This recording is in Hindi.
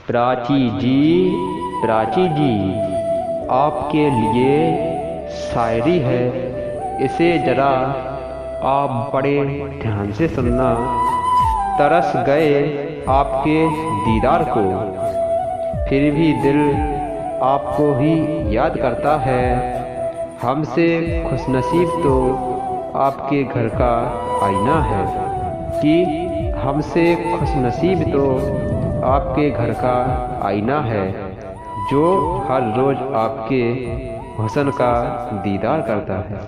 प्राची जी, आपके लिए शायरी है, इसे जरा आप बड़े ध्यान से सुनना। तरस गए आपके दीदार को, फिर भी दिल आपको ही याद करता है। हमसे खुशनसीब तो आपके घर का आईना है, कि हमसे खुशनसीब तो आपके घर का आईना है, जो हर रोज़ आपके हुस्न का दीदार करता है।